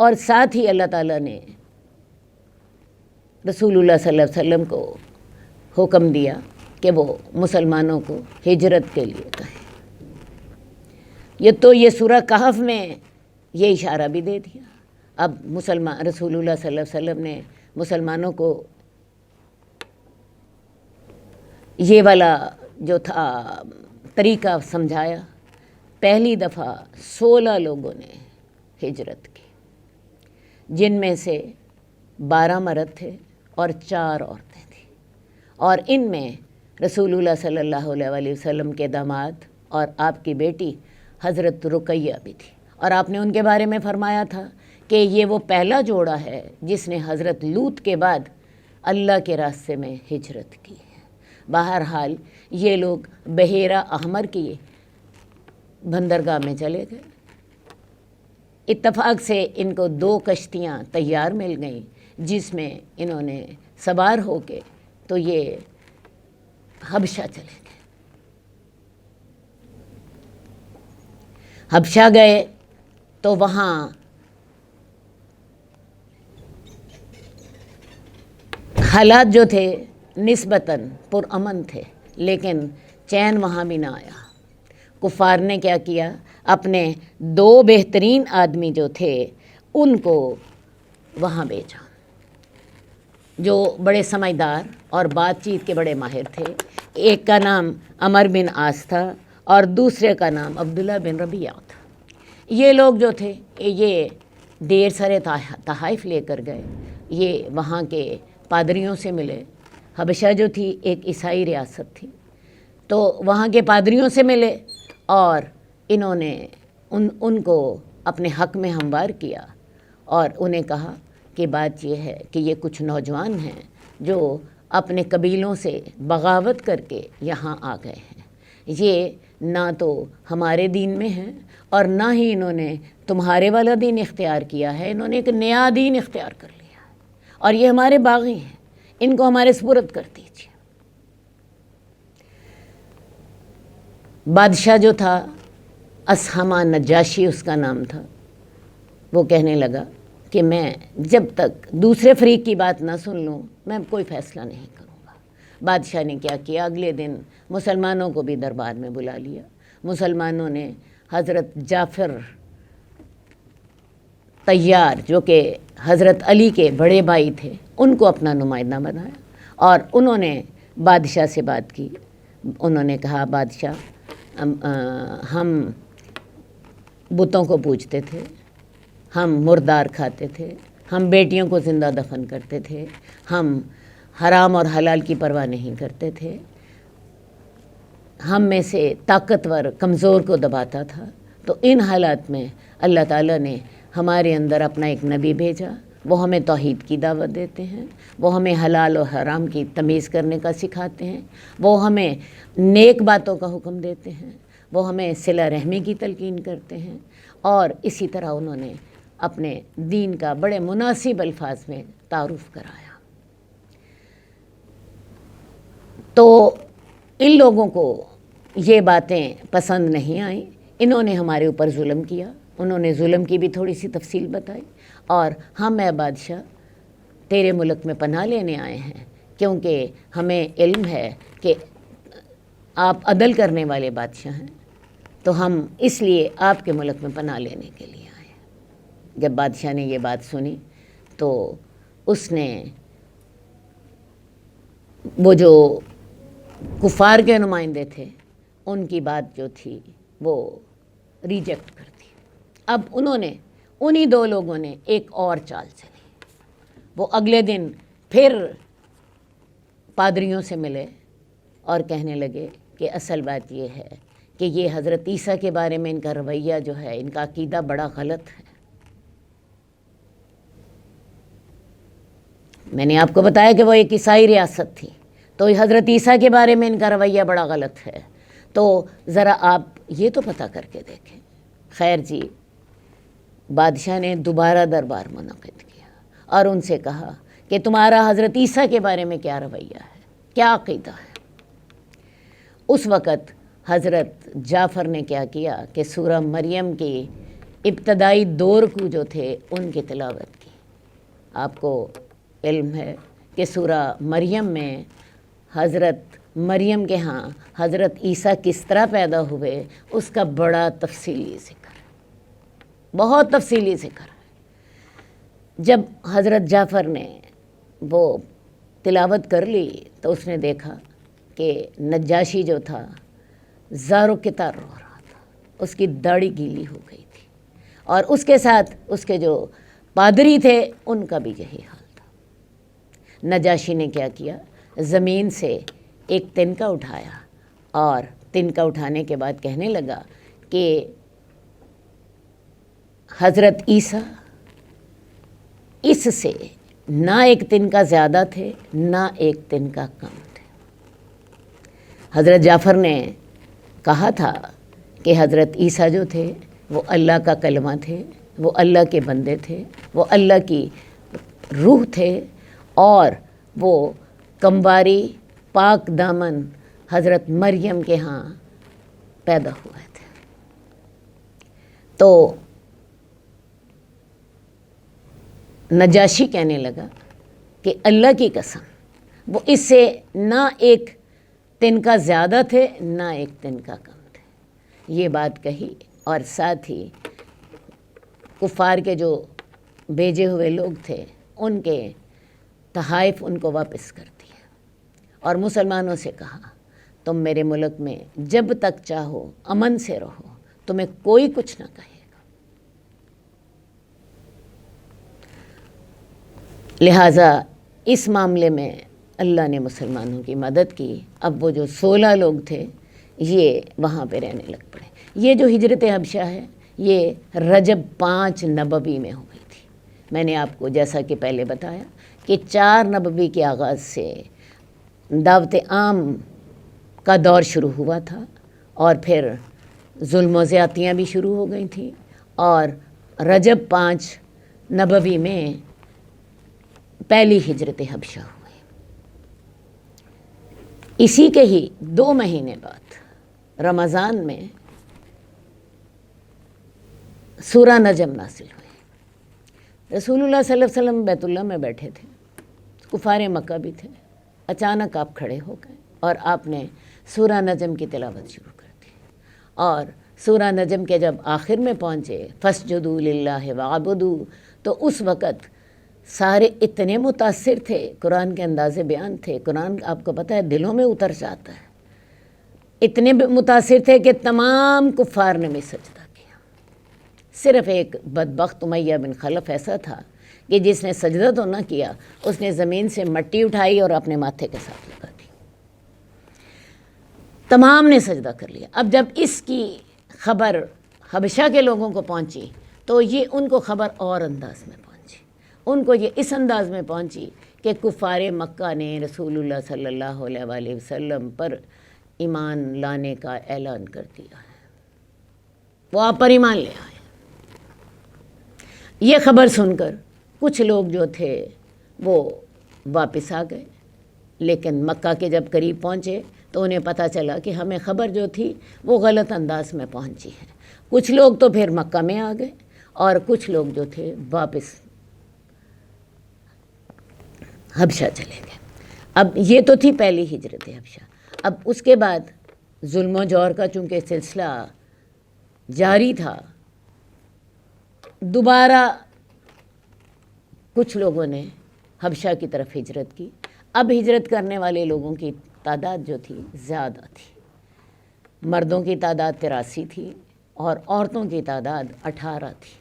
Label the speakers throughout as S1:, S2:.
S1: اور ساتھ ہی اللہ تعالیٰ نے رسول اللہ صلی اللہ علیہ وسلم کو حکم دیا کہ وہ مسلمانوں کو ہجرت کے لیے کہیں۔ یہ سورہ کہف میں یہ اشارہ بھی دے دیا۔ اب رسول اللہ صلی اللہ علیہ وسلم نے مسلمانوں کو یہ والا جو تھا طریقہ سمجھایا۔ پہلی دفعہ 16 لوگوں نے ہجرت کی، جن میں سے 12 مرد تھے اور 4 عورتیں تھیں، اور ان میں رسول اللہ صلی اللہ علیہ وسلم کے داماد اور آپ کی بیٹی حضرت رقیہ بھی تھی۔ اور آپ نے ان کے بارے میں فرمایا تھا کہ یہ وہ پہلا جوڑا ہے جس نے حضرت لوط کے بعد اللہ کے راستے میں ہجرت کی ہے۔ بہرحال یہ لوگ بحیرہ احمر کی بندرگاہ میں چلے گئے۔ اتفاق سے ان کو 2 کشتیاں تیار مل گئیں، جس میں انہوں نے سوار ہو کے تو یہ حبشہ چلے گئے۔ حبشہ گئے تو وہاں حالات جو تھے نسبتاً پرامن تھے، لیکن چین وہاں بھی نہ آیا۔ کفار نے کیا کیا، اپنے 2 بہترین آدمی جو تھے ان کو وہاں بھیجا، جو بڑے سمجھدار اور بات چیت کے بڑے ماہر تھے۔ ایک کا نام عمر بن عاص تھا اور دوسرے کا نام عبداللہ بن ربیعہ تھا۔ یہ لوگ جو تھے یہ ڈھیر سارے تحائف لے کر گئے۔ یہ وہاں کے پادریوں سے ملے۔ حبشہ جو تھی ایک عیسائی ریاست تھی، تو وہاں کے پادریوں سے ملے اور انہوں نے ان کو اپنے حق میں ہموار کیا اور انہیں کہا کہ بات یہ ہے کہ یہ کچھ نوجوان ہیں جو اپنے قبیلوں سے بغاوت کر کے یہاں آ گئے ہیں۔ یہ نہ تو ہمارے دین میں ہیں اور نہ ہی انہوں نے تمہارے والا دین اختیار کیا ہے، انہوں نے ایک نیا دین اختیار کر لیا ہے اور یہ ہمارے باغی ہیں، ان کو ہمارے سپرد کر دیجیے۔ بادشاہ جو تھا اسہمہ نجاشی اس کا نام تھا، وہ کہنے لگا کہ میں جب تک دوسرے فریق کی بات نہ سن لوں میں کوئی فیصلہ نہیں کروں گا۔ بادشاہ نے کیا کیا، اگلے دن مسلمانوں کو بھی دربار میں بلا لیا۔ مسلمانوں نے حضرت جعفر طیار جو کہ حضرت علی کے بڑے بھائی تھے ان کو اپنا نمائندہ بنایا اور انہوں نے بادشاہ سے بات کی۔ انہوں نے کہا بادشاہ ہم بتوں کو پوجتے تھے، ہم مردار کھاتے تھے، ہم بیٹیوں کو زندہ دفن کرتے تھے، ہم حرام اور حلال کی پرواہ نہیں کرتے تھے، ہم میں سے طاقتور کمزور کو دباتا تھا۔ تو ان حالات میں اللہ تعالیٰ نے ہمارے اندر اپنا ایک نبی بھیجا، وہ ہمیں توحید کی دعوت دیتے ہیں، وہ ہمیں حلال و حرام کی تمیز کرنے کا سکھاتے ہیں، وہ ہمیں نیک باتوں کا حکم دیتے ہیں، وہ ہمیں صلہ رحمی کی تلقین کرتے ہیں، اور اسی طرح انہوں نے اپنے دین کا بڑے مناسب الفاظ میں تعارف کرایا۔ تو ان لوگوں کو یہ باتیں پسند نہیں آئیں، انہوں نے ہمارے اوپر ظلم کیا۔ انہوں نے ظلم کی بھی تھوڑی سی تفصیل بتائی، اور ہم اے بادشاہ تیرے ملک میں پناہ لینے آئے ہیں، کیونکہ ہمیں علم ہے کہ آپ عدل کرنے والے بادشاہ ہیں، تو ہم اس لیے آپ کے ملک میں پناہ لینے کے لیے آئے ہیں۔ جب بادشاہ نے یہ بات سنی تو اس نے وہ جو کفار کے نمائندے تھے ان کی بات جو تھی وہ ریجیکٹ کر دی۔ اب انہی 2 لوگوں نے ایک اور چال چلی۔ وہ اگلے دن پھر پادریوں سے ملے اور کہنے لگے کہ اصل بات یہ ہے کہ یہ حضرت عیسیٰ کے بارے میں ان کا رویہ جو ہے، ان کا عقیدہ بڑا غلط ہے۔ میں نے آپ کو بتایا کہ وہ ایک عیسائی ریاست تھی، تو حضرت عیسیٰ کے بارے میں ان کا رویہ بڑا غلط ہے، تو ذرا آپ یہ تو پتہ کر کے دیکھیں۔ خیر جی، بادشاہ نے دوبارہ دربار منعقد کیا اور ان سے کہا کہ تمہارا حضرت عیسیٰ کے بارے میں کیا رویہ ہے، کیا عقیدہ ہے۔ اس وقت حضرت جعفر نے کیا کیا کہ سورہ مریم کی ابتدائی 2 رکوع جو تھے ان کی تلاوت کی۔ آپ کو علم ہے کہ سورہ مریم میں حضرت مریم کے ہاں حضرت عیسیٰ کس طرح پیدا ہوئے اس کا بڑا تفصیلی ذکر ہے، بہت تفصیلی ذکر ہے۔ جب حضرت جعفر نے وہ تلاوت کر لی تو اس نے دیکھا کہ نجاشی جو تھا زاروں کے تار رو رہا تھا، اس کی داڑھی گیلی ہو گئی تھی، اور اس کے ساتھ اس کے جو پادری تھے ان کا بھی یہی حال تھا۔ نجاشی نے کیا کیا، زمین سے ایک تنکا اٹھایا اور تنکا اٹھانے کے بعد کہنے لگا کہ حضرت عیسیٰ اس سے نہ ایک تنکا زیادہ تھے نہ ایک تنکا کم تھے۔ حضرت جعفر نے کہا تھا کہ حضرت عیسیٰ جو تھے وہ اللہ کا کلمہ تھے، وہ اللہ کے بندے تھے، وہ اللہ کی روح تھے، اور وہ کمواری پاک دامن حضرت مریم کے ہاں پیدا ہوئے تھے۔ تو نجاشی کہنے لگا کہ اللہ کی قسم وہ اس سے نہ ایک تنکا زیادہ تھے نہ ایک تنکا کم تھے۔ یہ بات کہی اور ساتھ ہی کفار کے جو بھیجے ہوئے لوگ تھے ان کے تحائف ان کو واپس کر دیا، اور مسلمانوں سے کہا تم میرے ملک میں جب تک چاہو امن سے رہو، تمہیں کوئی کچھ نہ کہے گا۔ لہٰذا اس معاملے میں اللہ نے مسلمانوں کی مدد کی۔ اب وہ جو 16 لوگ تھے یہ وہاں پہ رہنے لگ پڑے۔ یہ جو ہجرت حبشہ ہے یہ رجب 5 نبوی میں ہو گئی تھی۔ میں نے آپ کو جیسا کہ پہلے بتایا کہ 4 نبوی کے آغاز سے دعوت عام کا دور شروع ہوا تھا، اور پھر ظلم و زیادتیاں بھی شروع ہو گئی تھیں، اور رجب 5 نبوی میں پہلی ہجرت حبشہ ہوئی۔ اسی کے ہی 2 مہینے بعد رمضان میں سورہ نجم نازل ہوئی۔ رسول اللہ صلی اللہ علیہ وسلم بیت اللہ میں بیٹھے تھے، کفار مکہ بھی تھے، اچانک آپ کھڑے ہو گئے اور آپ نے سورہ نجم کی تلاوت شروع کر دی، اور سورہ نجم کے جب آخر میں پہنچے فَاسْجُدُوا لِلَّهِ وَاعْبُدُوا، تو اس وقت سارے اتنے متاثر تھے، قرآن کے انداز بیان تھے، قرآن آپ کو پتہ ہے دلوں میں اتر جاتا ہے، اتنے متاثر تھے کہ تمام کفار نے بھی سجدہ کیا۔ صرف ایک بدبخت امیہ بن خلف ایسا تھا کہ جس نے سجدہ تو نہ کیا، اس نے زمین سے مٹی اٹھائی اور اپنے ماتھے کے ساتھ لگا دی۔ تمام نے سجدہ کر لیا۔ اب جب اس کی خبر حبشہ کے لوگوں کو پہنچی تو یہ ان کو خبر اور انداز میں پہنچی، ان کو یہ اس انداز میں پہنچی کہ کفار مکہ نے رسول اللہ صلی اللہ علیہ وآلہ وسلم پر ایمان لانے کا اعلان کر دیا ہے، وہ آپ پر ایمان لے آئے۔ یہ خبر سن کر کچھ لوگ جو تھے وہ واپس آ گئے، لیکن مکہ کے جب قریب پہنچے تو انہیں پتہ چلا کہ ہمیں خبر جو تھی وہ غلط انداز میں پہنچی ہے۔ کچھ لوگ تو پھر مکہ میں آ گئے اور کچھ لوگ جو تھے واپس حبشہ چلے گئے۔ اب یہ تو تھی پہلی ہجرت حبشہ۔ اب اس کے بعد ظلم و جور کا چونکہ سلسلہ جاری تھا، دوبارہ کچھ لوگوں نے حبشہ کی طرف ہجرت کی۔ اب ہجرت کرنے والے لوگوں کی تعداد جو تھی زیادہ تھی، مردوں کی تعداد 83 تھی اور عورتوں کی تعداد 18 تھی،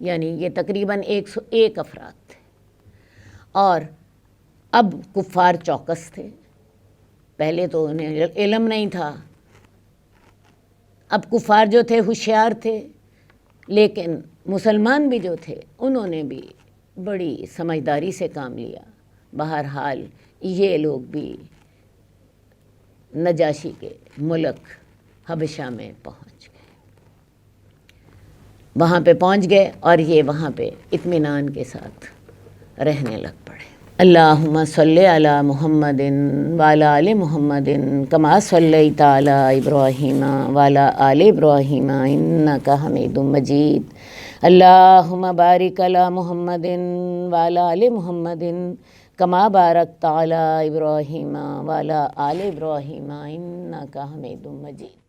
S1: یعنی یہ تقریباً 101 افراد تھے۔ اور اب کفار چوکس تھے، پہلے تو انہیں علم نہیں تھا، اب کفار جو تھے ہوشیار تھے، لیکن مسلمان بھی جو تھے انہوں نے بھی بڑی سمجھداری سے کام لیا۔ بہرحال یہ لوگ بھی نجاشی کے ملک حبشہ میں پہنچ گئے، وہاں پہ پہنچ گئے اور یہ وہاں پہ اطمینان کے ساتھ رہنے لگ پڑے۔ اللہم صلی علی محمد وعلی آل محمد کما صلیت علی ابراہیم وعلی آل ابراہیم انک حمید مجید اللہم بارک علی محمد وعلی آل محمد کما بارکت علی ابراہیم وعلی آل ابراہیم انک حمید مجید.